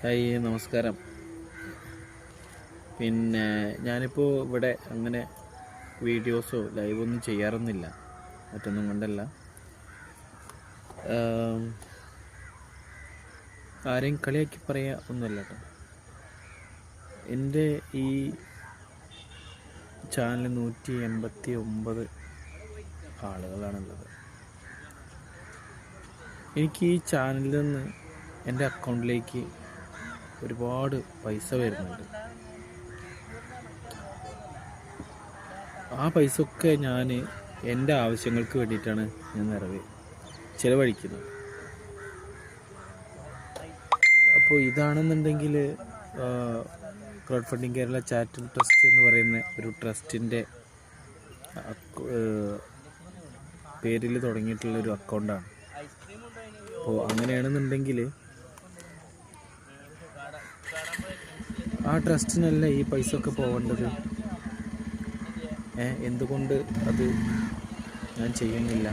Hi നമസ്കാരം. പിന്നെ ഞാനിപ്പോൾ ഇവിടെ അങ്ങനെ വീഡിയോസോ ലൈവൊന്നും ചെയ്യാറൊന്നുമില്ല, മറ്റൊന്നും കൊണ്ടല്ല. ആരെയും കളിയാക്കി പറയുക ഒന്നുമല്ല കേട്ടോ. എൻ്റെ ഈ ചാനൽ 189 ആളുകളാണുള്ളത്. എനിക്ക് ഈ ചാനലിൽ നിന്ന് എൻ്റെ അക്കൗണ്ടിലേക്ക് ഒരുപാട് പൈസ വരുന്നുണ്ട്. ആ പൈസ ഒക്കെ ഞാൻ എൻ്റെ ആവശ്യങ്ങൾക്ക് വേണ്ടിയിട്ടാണ് ഞാൻ ചിലവഴിക്കുന്നത്. അപ്പോൾ ഇതാണെന്നുണ്ടെങ്കിൽ crowd funding Kerala charitable trust എന്ന് പറയുന്ന ഒരു ട്രസ്റ്റിൻ്റെ പേരിൽ തുടങ്ങിയിട്ടുള്ളൊരു അക്കൗണ്ടാണ്. അപ്പോൾ അങ്ങനെയാണെന്നുണ്ടെങ്കിൽ ആ ട്രസ്റ്റിനല്ല ഈ പൈസ ഒക്കെ പോകേണ്ടത്. എന്തുകൊണ്ട് അത് ഞാൻ ചെയ്യുന്നില്ല?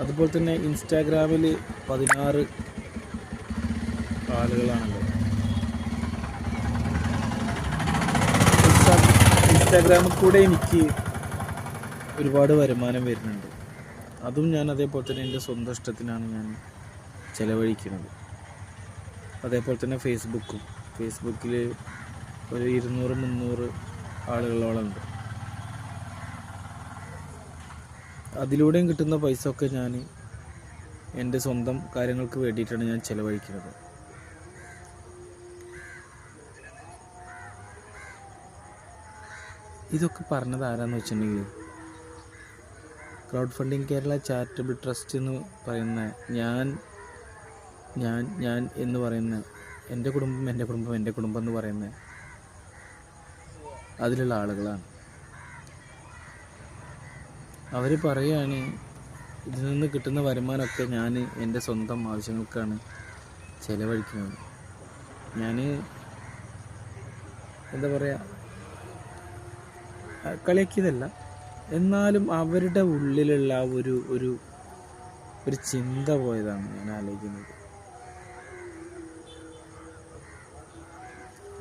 അതുപോലെ തന്നെ ഇൻസ്റ്റാഗ്രാമിൽ 16 ആളുകളാണല്ലോ. ഇൻസ്റ്റാഗ്രാമിൽ കൂടെ എനിക്ക് ഒരുപാട് വരുമാനം വരുന്നുണ്ട്. അതും ഞാൻ അതേപോലെ തന്നെ എൻ്റെ സ്വന്തം ഇഷ്ടത്തിനാണ് ഞാൻ ചിലവഴിക്കുന്നത്. അതേപോലെ തന്നെ ഫേസ്ബുക്കിൽ ഒരു 200-300 ആളുകളോളം ഉണ്ട്. അതിലൂടെയും കിട്ടുന്ന പൈസ ഒക്കെ ഞാൻ എൻ്റെ സ്വന്തം കാര്യങ്ങൾക്ക് വേണ്ടിയിട്ടാണ് ഞാൻ ചിലവഴിക്കുന്നത്. ഇതൊക്കെ പറഞ്ഞത് ആരാന്ന് വെച്ചിട്ടുണ്ടെങ്കിൽ crowd funding Kerala charitable trust എന്ന് പറയുന്ന ഞാൻ എന്ന് പറയുന്ന എൻ്റെ കുടുംബം എന്ന് പറയുന്ന അതിലുള്ള ആളുകളാണ്. അവർ പറയുകയാണ് ഇതിൽ നിന്ന് കിട്ടുന്ന വരുമാനമൊക്കെ ഞാൻ എൻ്റെ സ്വന്തം ആവശ്യങ്ങൾക്കാണ് ചിലവഴിക്കുന്നത്. ഞാൻ എന്താ പറയുക, കളിയാക്കിയതല്ല, എന്നാലും അവരുടെ ഉള്ളിലുള്ള ഒരു ചിന്ത പോയതാണ് ഞാൻ ആലോചിക്കുന്നത്.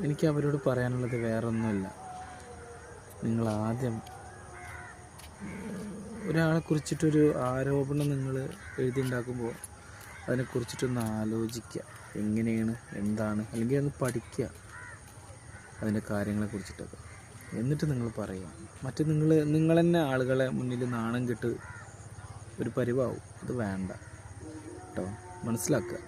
എനിക്ക് അവരോട് പറയാനുള്ളത് വേറൊന്നുമില്ല. നിങ്ങൾ ആദ്യം ഒരാളെ കുറിച്ചിട്ടൊരു ആരോപണം നിങ്ങൾ എഴുതിയുണ്ടാക്കുമ്പോൾ അതിനെക്കുറിച്ചിട്ടൊന്ന് ആലോചിക്കുക, എങ്ങനെയാണ്, എന്താണ്, അല്ലെങ്കിൽ ഒന്ന് പഠിക്കുക അതിൻ്റെ കാര്യങ്ങളെ കുറിച്ചിട്ടൊക്കെ. എന്നിട്ട് നിങ്ങൾ പറയുക. മറ്റേ നിങ്ങൾ തന്നെ ആളുകളെ മുന്നിൽ നാണം കെട്ട് ഒരു പരിവാവും. അത് വേണ്ട കേട്ടോ, മനസ്സിലാക്കുക.